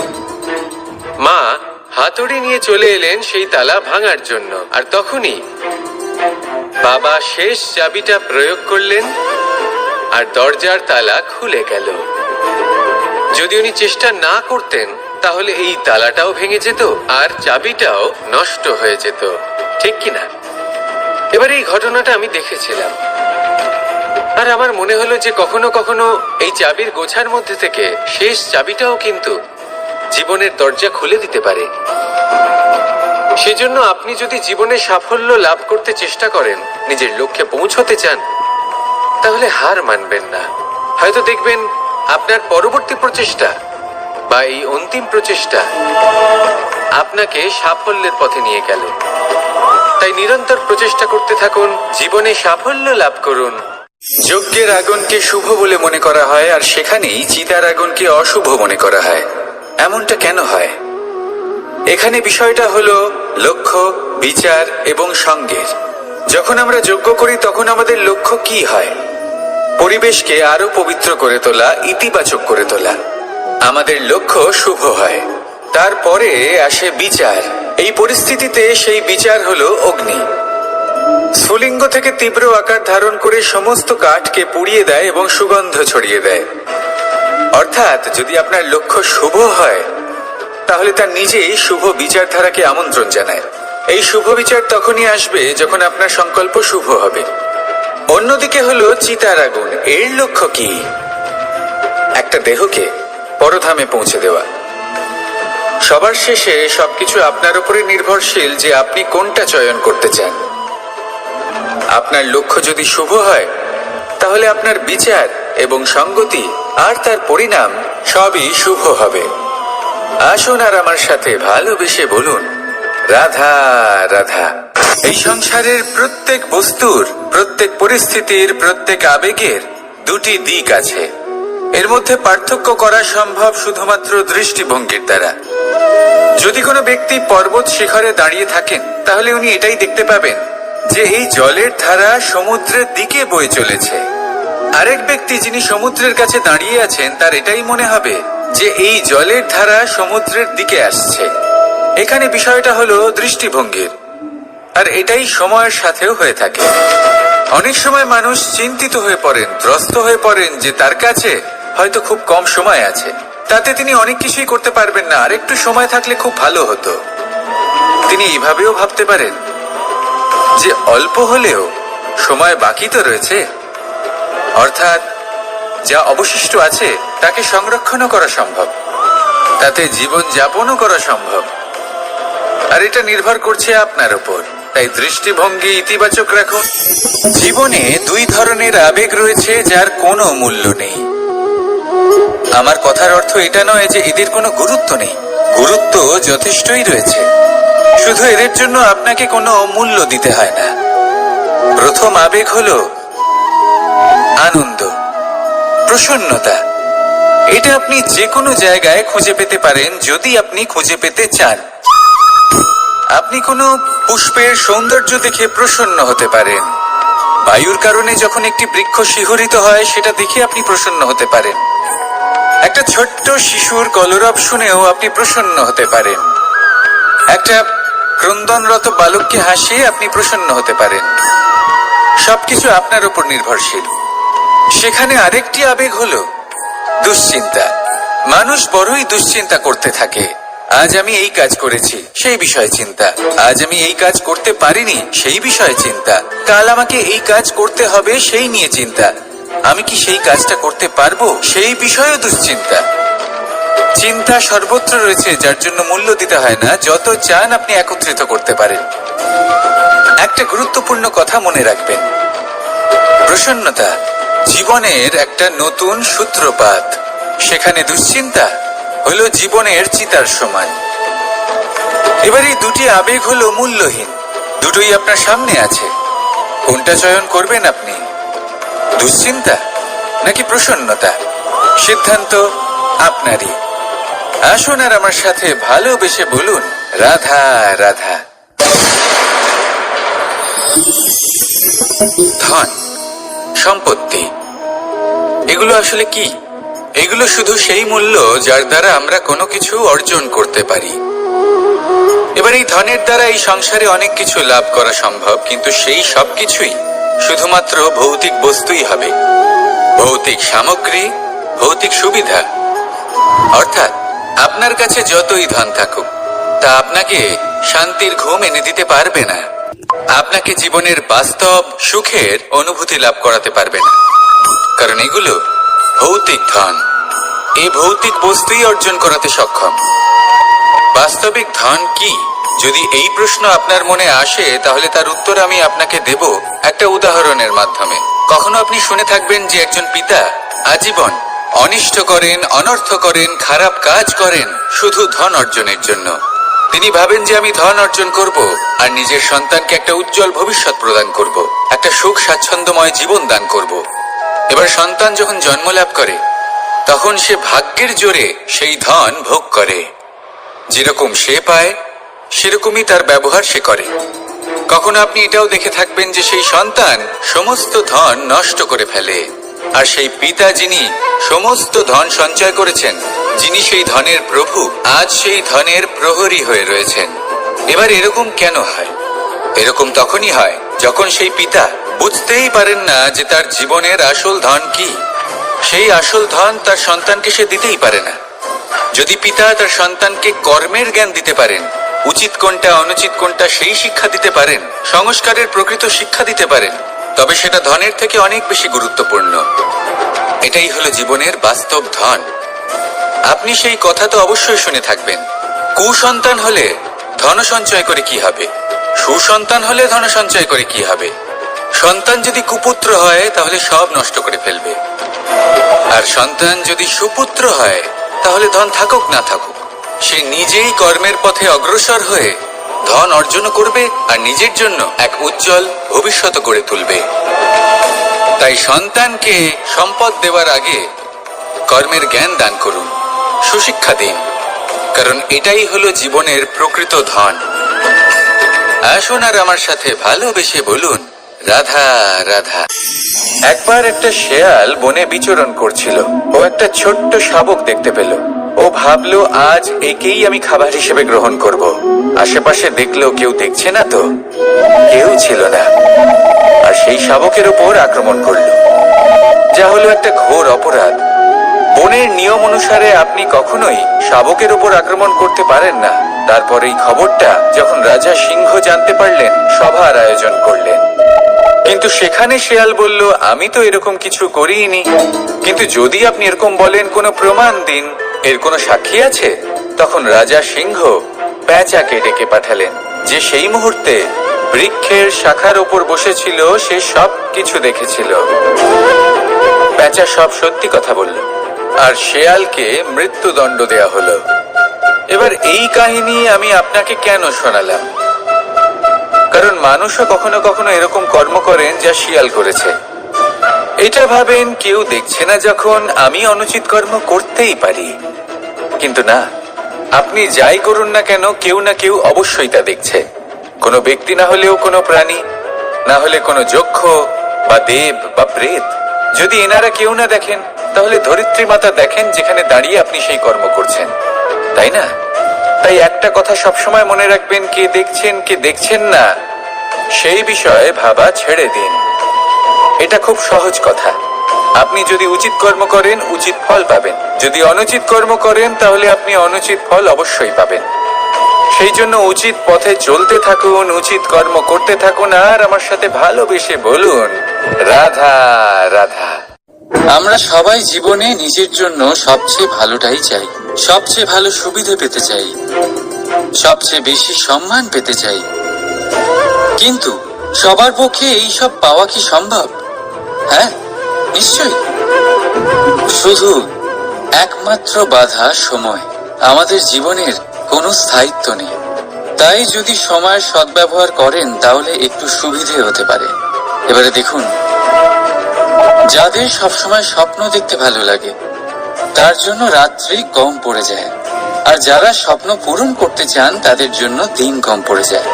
মা হাতুড়ি নিয়ে চলে এলেন সেই তালা ভাঙার জন্য, আর তখনই বাবা শেষ চাবিটা প্রয়োগ করলেন আর দরজার তালা খুলে গেল। যদি উনি চেষ্টা না করতেন তাহলে এই তালাটাও ভেঙে যেত আর চাবিটাও নষ্ট হয়ে যেত, ঠিক কিনা? এবার এই ঘটনাটা আমি দেখেছিলাম, আর আমার মনে হলো যে কখনো কখনো এই চাবির গোছার মধ্যে থেকে শেষ চাবিটাও কিন্তু জীবনের দরজা খুলে দিতে পারে। সেজন্য আপনি যদি জীবনে সাফল্য লাভ করতে চেষ্টা করেন, নিজের লক্ষ্যে পৌঁছতে চান, তাহলে হার মানবেন না। হয়তো দেখবেন আপনার পরবর্তী প্রচেষ্টা বা এই অন্তিম প্রচেষ্টা আপনাকে সাফল্যের পথে নিয়ে গেল। তাই নিরন্তর প্রচেষ্টা করতে থাকুন, জীবনে সাফল্য লাভ করুন। যজ্ঞের আগুনকে শুভ বলে মনে করা হয়, আর সেখানেই চিতার আগুনকে অশুভ মনে করা হয়। এমনটা কেন হয়? এখানে বিষয়টা হলো লক্ষ্য, বিচার এবং সঙ্গের। যখন আমরা যজ্ঞ করি তখন আমাদের লক্ষ্য কি হয়? পরিবেশকে আরো পবিত্র করে তোলা, ইতিবাচক করে তোলা। আমাদের লক্ষ্য শুভ হয়। তারপরে আসে বিচার। এই পরিস্থিতিতে সেই বিচার হলো অগ্নি। স্ফুলিঙ্গ থেকে তীব্র আকার ধারণ করে সমস্ত কাঠকে পুড়িয়ে দেয় এবং সুগন্ধ ছড়িয়ে দেয়। অর্থাৎ যদি আপনার লক্ষ্য শুভ হয় তাহলে তার নিজেই শুভ বিচারধারাকে আমন্ত্রণ জানায়। এই শুভ বিচার তখনই আসবে যখন আপনার সংকল্প শুভ হবে। অন্যদিকে হলো চিতার আগুন। এর লক্ষ্য কি? একটা দেহকে পরধামে পৌঁছে দেওয়া। সবার শেষে সবকিছু আপনার উপরে নির্ভরশীল যে আপনি কোনটা চয়ন করতে চান। আপনার লক্ষ্য যদি শুভ হয় তাহলে আপনার বিচার এবং সঙ্গতি আর তার পরিণাম সবই শুভ হবে। আসুন আর আমার সাথে ভালোবেসে বলুন, রাধা রাধা। এই সংসারের প্রত্যেক বস্তুর, প্রত্যেক পরিস্থিতির, প্রত্যেক আবেগের দুটি দিক আছে। এর মধ্যে পার্থক্য করা সম্ভব শুধুমাত্র দৃষ্টিভঙ্গির দ্বারা। যদি কোনো ব্যক্তি পর্বত শিখরে দাঁড়িয়ে থাকেন, তাহলে উনি এটাই দেখতে পাবেন যে এই জলের ধারা সমুদ্রের দিকে বয়ে চলেছে। আরেক ব্যক্তি যিনি সমুদ্রের কাছে দাঁড়িয়ে আছেন, তার এটাই মনে হবে যে এই জলের ধারা সমুদ্রের দিকে আসছে। এখানে বিষয়টা হলো দৃষ্টিভঙ্গির, আর এটাই সময়ের সাথেও হয়ে থাকে। অনেক সময় মানুষ চিন্তিত হয়ে পড়েন, ত্রস্ত হয়ে পড়েন যে তার কাছে হয়তো খুব কম সময় আছে, তাতে তিনি অনেক কিছুই করতে পারবেন না, আর একটু সময় থাকলে খুব ভালো হতো। তিনি এইভাবেও ভাবতে পারেন যে অল্প হলেও সময় বাকি তো রয়েছে, অর্থাৎ যা অবশিষ্ট আছে তাকে সংরক্ষণও করা সম্ভব, তাতে জীবন যাপনও করা সম্ভব। আর এটা নির্ভর করছে আপনার উপর। তাই দৃষ্টিভঙ্গি ইতিবাচক রাখুন। জীবনে দুই ধরনের আবেগ রয়েছে যার কোনো মূল্য নেই। আমার কথার অর্থ এটা নয় যে এদের কোনো গুরুত্ব নেই, গুরুত্ব যথেষ্টই রয়েছে, শুধু এদের জন্য আপনাকে কোনো মূল্য দিতে হয় না। প্রথম আবেগ হলো আনন্দ, প্রসন্নতা। এটা আপনি যে কোনো জায়গায় খুঁজে পেতে পারেন যদি আপনি খুঁজে পেতে চান। আপনি কোনো পুষ্পের সৌন্দর্য দেখে প্রসন্ন হতে পারেন। বায়ুর কারণে যখন একটি বৃক্ষ শিহরিত হয়, সেটা দেখে আপনি প্রসন্ন হতে পারেন। একটা ছোট্ট শিশুর কলরব শুনেও আপনি প্রসন্ন হতে পারেন। একটা ক্রন্দনরত বালককে হাসিয়ে আপনি প্রসন্ন হতে পারেন। সবকিছু আপনার উপর নির্ভরশীল। সেখানে আরেকটি আবেগ হলো দুশ্চিন্তা। মানুষ বড়ই দুশ্চিন্তা করতে থাকে। আজ আমি এই কাজ করেছি, সেই বিষয়ে চিন্তা। আজ আমি এই কাজ করতে পারিনি, সেই বিষয়ে চিন্তা। কাল আমাকে এই কাজ করতে হবে, সেই নিয়ে চিন্তা। আমি কি সেই কাজটা করতে পারবো, সেই বিষয়েও দুশ্চিন্তা। চিন্তা সর্বত্র রয়েছে, যার জন্য মূল্য দিতে হয় না। যত চান আপনি একত্রিত করতে পারেন। একটা গুরুত্বপূর্ণ কথা মনে রাখবেন, প্রসন্নতা জীবনের একটা নতুন সূত্রপাত। সেখানে দুশ্চিন্তা হলো জীবনের চিতার সমান। এবার এই দুটি আবেগ হলো মূল্যহীন, দুটোই আপনার সামনে আছে। কোনটা চয়ন করবেন আপনি, দুশ্চিন্তা নাকি প্রসন্নতা? সিদ্ধান্ত আপনারই। আসুন আর আমার সাথে ভালোবেসে বলুন, রাধা রাধা। ধন, সম্পত্তি, এগুলো আসলে কি? এগুলো শুধু সেই মূল্য যার দ্বারা আমরা কোনো কিছু অর্জন করতে পারি। এবার এই ধনের দ্বারা এই সংসারে অনেক কিছু লাভ করা সম্ভব, কিন্তু সেই সব কিছুই শুধুমাত্র ভৌতিক বস্তুই হবে, ভৌতিক সামগ্রী, ভৌতিক সুবিধা। অর্থাৎ আপনার কাছে যতই ধন থাকুক, তা আপনাকে শান্তির ঘুম এনে দিতে পারবে না, আপনাকে জীবনের বাস্তব সুখের অনুভূতি লাভ করাতে পারবে না, কারণ এগুলো ভৌতিক ধন। এই ভৌতিক বস্তুই অর্জন করাতে সক্ষম। বাস্তবিক ধন কি? যদি এই প্রশ্ন আপনার মনে আসে, তাহলে তার উত্তর আমি আপনাকে দেব একটা উদাহরণের মাধ্যমে। কখনো আপনি শুনে থাকবেন যে একজন পিতা আজীবন অনিষ্ট করেন, অনর্থ করেন, খারাপ কাজ করেন শুধু ধন অর্জনের জন্য। তিনি ভাবেন যে আমি ধন অর্জন করব আর নিজের সন্তানকে একটা উজ্জ্বল ভবিষ্যৎ প্রদান করব, একটা সুখ স্বাচ্ছন্দ্যময় জীবন দান করব। এবার সন্তান যখন জন্ম লাভ করে, তখন সে ভাগ্যের জোরে সেই ধন ভোগ করে। যেরকম সে পায়, সেরকমই তার ব্যবহার সে করে। কখনো আপনি এটাও দেখে থাকবেন যে সেই সন্তান সমস্ত ধন নষ্ট করে ফেলে, আর সেই পিতা যিনি সমস্ত ধন সঞ্চয় করেছেন, যিনি সেই ধনের প্রভু, আজ সেই ধনের প্রহরী হয়ে রয়েছেন। এবার এরকম কেন হয়? এরকম তখনই হয় যখন সেই পিতা বুঝতেই পারেন না যে তার জীবনের আসল ধন কি। সেই আসল ধন তার সন্তানকে সে দিতেই পারে না। যদি পিতা তার সন্তানকে কর্মের জ্ঞান দিতে পারেন, উচিত কোনটা অনুচিত কোনটা সেই শিক্ষা দিতে পারেন, সংস্কারের প্রকৃত শিক্ষা দিতে পারেন, তবে সেটা ধনের থেকে অনেক বেশি গুরুত্বপূর্ণ। এটাই হলো জীবনের বাস্তব ধন। আপনি সেই কথা তো অবশ্যই শুনে থাকবেন, কুসন্তান হলে ধন সঞ্চয় করে কি হবে, সুসন্তান হলে ধন সঞ্চয় করে কি হবে। সন্তান যদি কুপুত্র হয় তাহলে সব নষ্ট করে ফেলবে, আর সন্তান যদি সুপুত্র হয় তাহলে ধন থাকুক না থাকুক সে নিজেই কর্মের পথে অগ্রসর হয়ে ধন অর্জন করবে আর নিজের জন্য এক উজ্জ্বল ভবিষ্যৎ গড়ে তুলবে। তাই সন্তানকে সম্পদ দেওয়ার আগে কর্মের জ্ঞান দান করুন, সুশিক্ষা দিন, কারণ এটাই হলো জীবনের প্রকৃত ধন। আসুন আর আমার সাথে ভালোবেসে বলুন, রাধা রাধা। একবার একটা শেয়াল বনে বিচরণ করছিল। ও একটা ছোট্ট শাবক দেখতে পেল। ও ভাবলো, আজ একেই আমি খাবার হিসেবে গ্রহণ করব। আশেপাশে দেখলো কেউ দেখছে না তো, কেউ ছিল না, আর সেই শাবকের উপর আক্রমণ করলো, যা হলো একটা ঘোর অপরাধ। বনের নিয়ম অনুসারে আপনি কখনোই শাবকের উপর আক্রমণ করতে পারেন না। তারপর এই খবরটা যখন রাজা সিংহ জানতে পারলেন, সভার আয়োজন করলেন। কিন্তু সেখানে শেয়াল বলল, আমি তো এরকম কিছু করিনি। কিন্তু যদি আপনি এরকম বলেন, কোনো প্রমাণ দিন, এর কোনো সাক্ষী আছে? তখন রাজা সিংহ পেঁচাকে ডেকে পাঠালেন, যে সেই মুহূর্তে বৃক্ষের শাখার ওপর বসেছিল। সে সব কিছু দেখেছিল। পেঁচা সব সত্যি কথা বলল, আর শেয়ালকে মৃত্যুদণ্ড দেয়া হলো। এবার এই কাহিনী আমি আপনাকে কেন শোনালাম? কারণ মানুষও কখনো কখনো এরকম কর্ম করেন যা শিয়াল করেছে। এটা ভাবেন কেউ দেখছে না, যখন আমি অনুচিত কর্ম করতেই পারি। কিন্তু না, আপনি যাই করুন না কেন, কেউ না কেউ অবশ্যই তা দেখছে। কোনো ব্যক্তি না হলেও কোনো প্রাণী, না হলে কোনো যক্ষ বা দেব বা প্রেত। যদি এনারা কেউ না দেখেন, তাহলে ধরিত্রী মাতা দেখেন, যেখানে দাঁড়িয়ে আপনি সেই কর্ম করছেন, তাই না? তাই একটা কথা সবসময় মনে রাখবেন, কে দেখছেন কে দেখছেন না সেই বিষয়ে ভাবা ছেড়ে দিন। এটা খুব সহজ কথা। আপনি যদি উচিত কর্ম করেন, উচিত ফল পাবেন। যদি অনুচিত কর্ম করেন, তাহলে আপনি অনুচিত ফল অবশ্যই পাবেন। সেই জন্য উচিত পথে চলতে থাকুন, উচিত কর্ম করতে থাকুন, আর আমার সাথে ভালোবেসে বলুন, রাধা রাধা। আমরা সবাই জীবনে নিজের জন্য সবচেয়ে ভালোটাই চাই, সবচেয়ে ভালো সুবিধা পেতে চাই, সবচেয়ে বেশি সম্মান পেতে চাই। কিন্তু সবার পক্ষে এইসব পাওয়া কি সম্ভব? হ্যাঁ, নিশ্চয়ই। শুধু একমাত্র বাধা সময়। আমাদের জীবনের কোনো স্থায়িত্ব নেই। তাই যদি সময়ের সদ্ব্যবহার করেন, তাহলে একটু সুবিধে হতে পারে। এবারে দেখুন, যাদের সবসময় স্বপ্ন দেখতে ভালো লাগে, তার জন্য রাত্রি কম পড়ে যায়। আর যারা স্বপ্ন পূরণ করতে চান, তাদের জন্য দিন কম পড়ে যায়।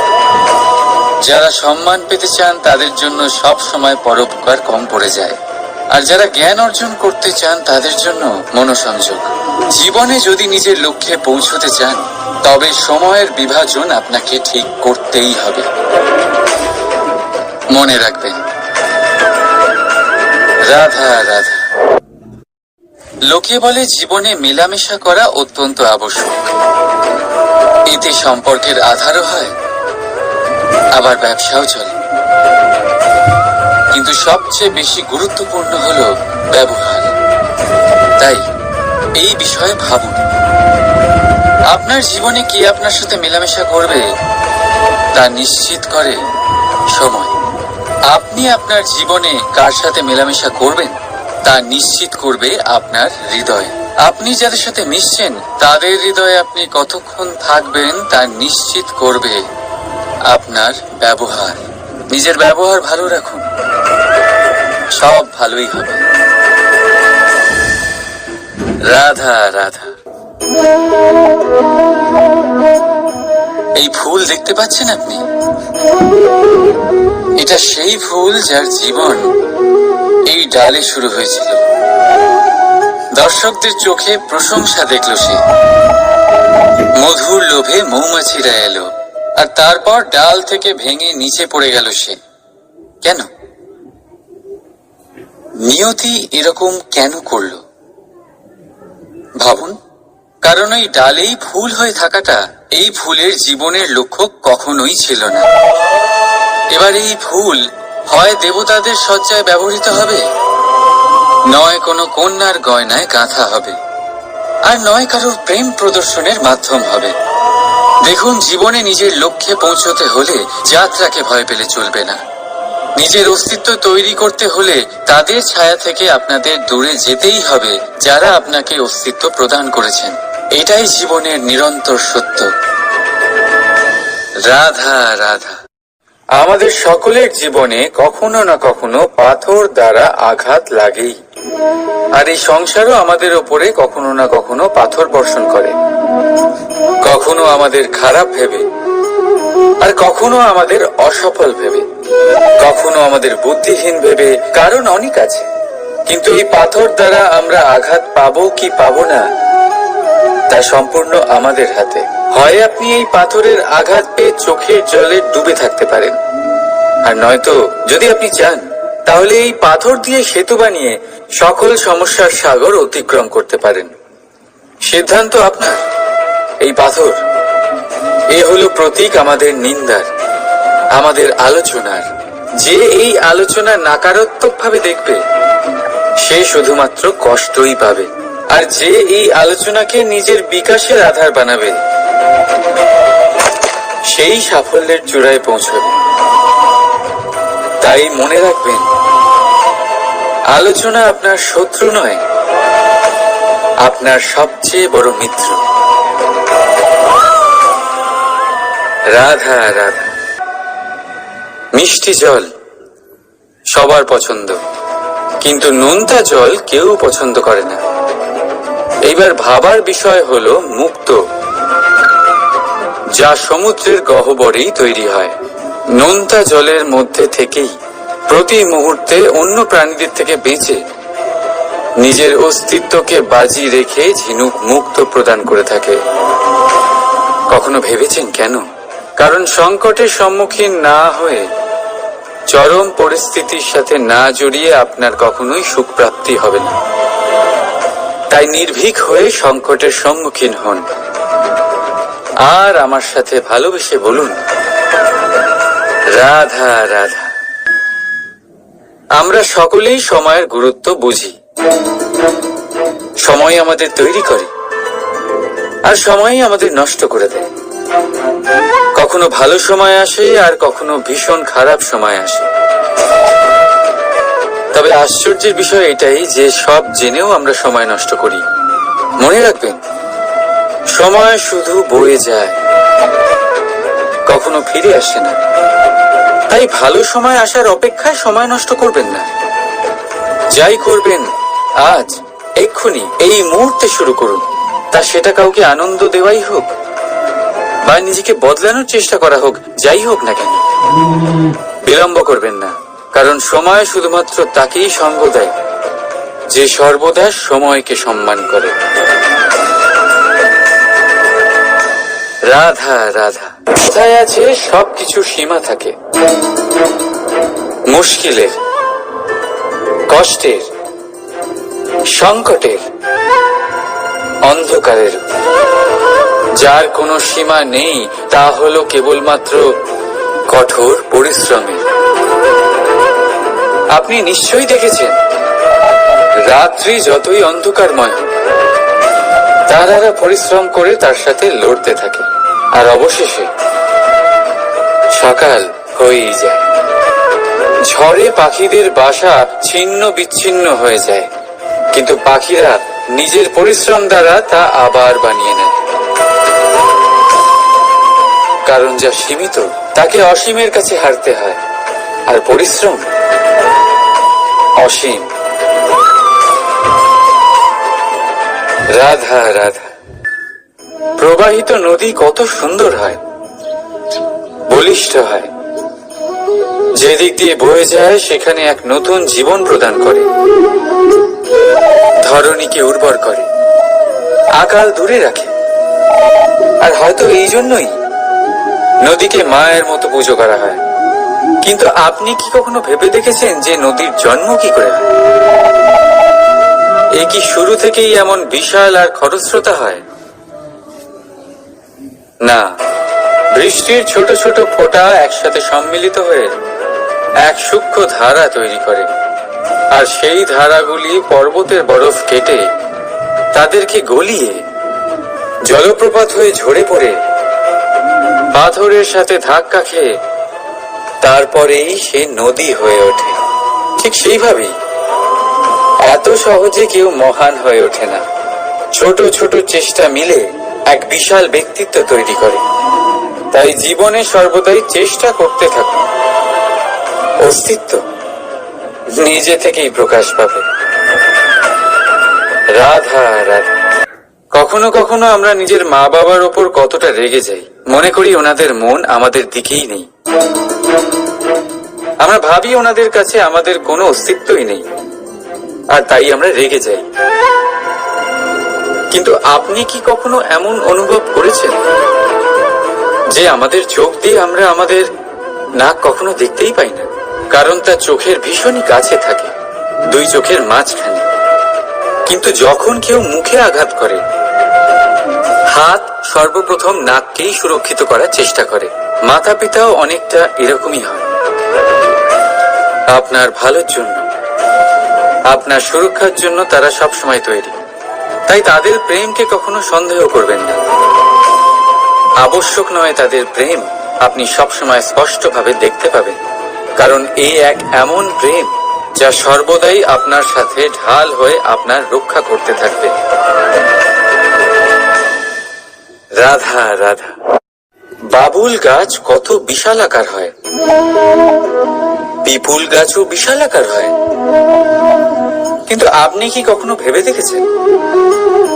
যারা সম্মান পেতে চান, তাদের জন্য সব সময় পরোপকার কম পড়ে যায়। আর যারা জ্ঞান অর্জন করতে চান, তাদের জন্য মনোসংযোগ। জীবনে যদি নিজের লক্ষ্যে পৌঁছতে চান, তবে সময়ের বিভাজন আপনাকে ঠিক করতেই হবে। মনে রাখবেন, রাধা রাধা। লোকে বলে জীবনে মেলামেশা করা অত্যন্ত আবশ্যক। এতে সম্পর্কের আধারও হয়, আবার ব্যবসাও চলে। কিন্তু সবচেয়ে বেশি গুরুত্বপূর্ণ হলো ব্যবহার। তাই এই বিষয়ে ভাবুন, আপনার জীবনে কে আপনার সাথে মেলামেশা করবে তা নিশ্চিত করে সময়। আপনি আপনার জীবনে কার সাথে মেলামেশা করবেন তা নিশ্চিত করবে আপনার হৃদয়। আপনি যাদের সাথে মিশছেন, তাদের হৃদয়ে আপনি কতক্ষণ থাকবেন তা নিশ্চিত করবে আপনার ব্যবহার। নিজের ব্যবহার ভালো রাখুন, সব ভালোই হবে। রাধা রাধা। এই ফুল দেখতে পাচ্ছেন আপনি? এটা সেই ফুল যার জীবন এই ডালে শুরু হয়েছিল। দর্শকদের চোখে প্রশংসা দেখল সে। মধুর লোভে মৌমাছিরা এলো, আর তারপর ডাল থেকে ভেঙে নিচে পড়ে গেল সে। কেন? নিয়তি এরকম কেন করল? ভাবুন, কারণ এই ডালেই ফুল হয়ে থাকাটা এই ফুলের জীবনের লক্ষ্য কখনোই ছিল না। এবার এই ফুল হয় দেবতাদের সজ্জায় ব্যবহৃত হবে, নয় কোনো কন্যার গয়নায় গাঁথা হবে, আর নয় কারোর প্রেম প্রদর্শনের মাধ্যম হবে। দেখুন, জীবনে নিজের লক্ষ্যে পৌঁছতে হলে যাত্রাকে ভয় পেলে চলবে না। নিজের অস্তিত্ব তৈরি করতে হলে তাদের ছায়া থেকে আপনাদের দূরে যেতেই হবে যারা আপনাকে অস্তিত্ব প্রদান করেছেন। এটাই জীবনের নিরন্তর সত্য। রাধা রাধা। আমাদের সকলের জীবনে কখনো না কখনো পাথর দ্বারা আঘাত লাগেই, আর এই সংসারও আমাদের ওপরে কখনো না কখনো পাথর বর্ষণ করে, কখনো আমাদের খারাপ ভেবে, আর কখনো আমাদের অসফল ভেবে, কখনো আমাদের বুদ্ধিহীন ভেবে। কারণ অনেক আছে, কিন্তু এই পাথর দ্বারা আমরা আঘাত পাবো কি পাবো না তা সম্পূর্ণ আমাদের হাতে। হয় আপনি এই পাথরের আঘাত পেয়ে চোখের জলে ডুবে থাকতে পারেন, আর নয়তো যদি আপনি চান তাহলে এই পাথর দিয়ে সেতু বানিয়ে সকল সমস্যার সাগর অতিক্রম করতে পারেন। সিদ্ধান্ত আপনার। এই পাথর এ হলো প্রতীক আমাদের নিন্দার, আমাদের আলোচনার। যে এই আলোচনা নাকারাত্মক ভাবে দেখবে সে শুধুমাত্র কষ্টই পাবে, আর যে এই আলোচনাকে নিজের বিকাশের আধার বানাবে সেই সাফল্যের চূড়ায় পৌঁছবে। তাই মনে রাখবেন, আলোচনা আপনার শত্রু নয়, আপনার সবচেয়ে বড় মিত্র। রাধা রাধা। মিষ্টি জল সবার পছন্দ, কিন্তু নোনতা জল কেউ পছন্দ করে না। এইবার ভাবার বিষয় হলো মুক্তো, যা সমুদ্রের গহ্বরেই তৈরি হয়। নোনতা জলের মধ্যে থেকেই প্রতি মুহূর্তে অন্য প্রাণীদের থেকে বেঁচে নিজের অস্তিত্বকে বাজি রেখে ঝিনুক মুক্ত প্রদান করে থাকে। কখনো ভেবেছেন কেন? কারণ সংকটের সম্মুখীন না হয়ে, চরম পরিস্থিতির সাথে না জড়িয়ে আপনার কখনোই সুখ প্রাপ্তি হবে না। তাই নির্ভীক হয়ে সংকটের সম্মুখীন হন, আর আমার সাথে ভালোবেসে বলুন রাধা রাধা। আমরা সকলেই সময়ের গুরুত্ব বুঝি। সময় আমাদের তৈরি করে, আর সময়ই আমাদের নষ্ট করে দেয়। কখনো ভালো সময় আসে, আর কখনো ভীষণ খারাপ সময় আসে। তবে আশ্চর্যের বিষয় এটাই যে সব জেনেও আমরা সময় নষ্ট করি। মনে রাখবেন, সময় শুধু বয়ে যায়, কখনো ফিরে আসে না। তাই ভালো সময় আসার অপেক্ষায় সময় নষ্ট করবেন না। যাই করবেন আজ, এক্ষুনি, এই মুহূর্তে শুরু করুন। তা সেটা কাউকে আনন্দ দেওয়াই হোক, বা নিজেকে বদলানোর চেষ্টা করা হোক, যাই হোক না কেন, বিলম্ব করবেন না। কারণ সময় শুধুমাত্র তাকেই সঙ্গ দেয় যে সর্বদা সময়কে সম্মান করে। রাধা রাধা। কোথায় আছে সবকিছু সীমা থাকে, মুশকিলের, কষ্টের, সংকটের, অন্ধকারের। যার কোনো সীমা নেই তা হলো কেবলমাত্র কঠোর পরিশ্রমের। আপনি নিশ্চয়ই দেখেছেন, রাত্রি যতই অন্ধকারময় হোক, তারারা পরিশ্রম করে তার সাথে লড়তে থাকে, আর অবশেষে সকাল হয়েই যায়। ঝড়ে পাখিদের বাসা ছিন্ন বিচ্ছিন্ন হয়ে যায়, কিন্তু পাখিরা নিজের পরিশ্রম দ্বারা তা আবার বানিয়ে নেয়। কারণ যা সীমিত তাকে অসীমের কাছে হারতে হয়, আর পরিশ্রম অসীম। রাধা রাধা। প্রবাহিত নদী কত সুন্দর হয়, বলিষ্ঠ হয়। যেদিক দিয়ে বয়ে যায় সেখানে এক নতুন জীবন প্রদান করে, ধরণীকে উর্বর করে, আকাল দূরে রাখে। আর হয়তো এই জন্যই নদীকে মায়ের মতো পুজো করা হয়। কিন্তু আপনি কি কখনো ভেবে দেখেছেন যে নদীর জন্ম কি করে হয়? এ কি শুরু থেকেই এমন বিশাল আর খরস্রোতা হয়? না, বৃষ্টির ছোট ছোট ফোঁটা একসাথে সম্মিলিত হয়ে এক সূক্ষ্ম ধারা তৈরি করে, আর সেই ধারাগুলি পর্বতের বরফ কেটে তাদেরকে গলিয়ে জলপ্রপাত হয়ে ঝরে পড়ে পাথরের সাথে ধাক্কা খেয়ে তারপরেই সে নদী হয়ে ওঠে। ঠিক সেইভাবেই এত সহজে কেউ মহান হয়ে ওঠে না। ছোট ছোট চেষ্টা মিলে এক বিশাল ব্যক্তিত্ব তৈরি করে। তাই জীবনে সর্বদাই চেষ্টা করতে থাকুন। অস্তিত্ব নিজে থেকেই প্রকাশ পাবে। রাধা রাধা। কখনো কখনো আমরা নিজের মা বাবার ওপর কতটা রেগে যাই, মনে করি ওনাদের মন আমাদের দিকেই নেই। আমরা ভাবি ওনাদের কাছে আমাদের কোনো অস্তিত্বই নেই, আর তাই আমরা রেগে যাই। কিন্তু আপনি কি কখনো এমন অনুভব করেছেন যে আমাদের চোখ দিয়ে আমরা আমাদের নাক কখনো দেখতেই পাই না, কারণ তা চোখের ভীষণই কাছে থাকে, দুই চোখের মাঝখানে। কিন্তু যখন কেউ মুখে আঘাত করে, হাত সর্বপ্রথম নাককেই সুরক্ষিত করার চেষ্টা করে। মাতা পিতাও অনেকটা এরকমই হয়। আপনার ভালোর জন্য, আপনার সুরক্ষার জন্য তারা সবসময় তৈরি। তাই তাদের প্রেমকে কখনো সন্দেহ করবেন না। আবশ্যক নয় তাদের প্রেম আপনি সবসময় স্পষ্টভাবে দেখতে পাবেন, কারণ এই এক এমন প্রেম যা সর্বদাই আপনার সাথে ঢাল হয়ে আপনার রক্ষা করতে থাকবে। রাধা রাধা। বাবুল গাছ কত বিশালাকার হয়, পিপুল গাছও বিশালাকার হয়। কিন্তু আপনি কি কখনো ভেবে দেখেছেন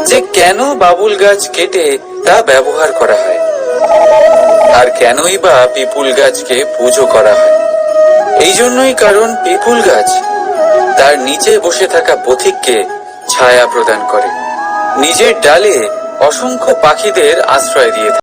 যে কেন বাবুল গাছ কেটে তা ব্যবহার করা হয়, আর কেনই বা পিপুল গাছকে পুজো করা হয়? এই জন্যই, কারণ পিপুল গাছ তার নিচে বসে থাকা পথিককে ছায়া প্রদান করে, নিজের ডালে অসংখ্য পাখিদের আশ্রয় দিয়ে থাকে।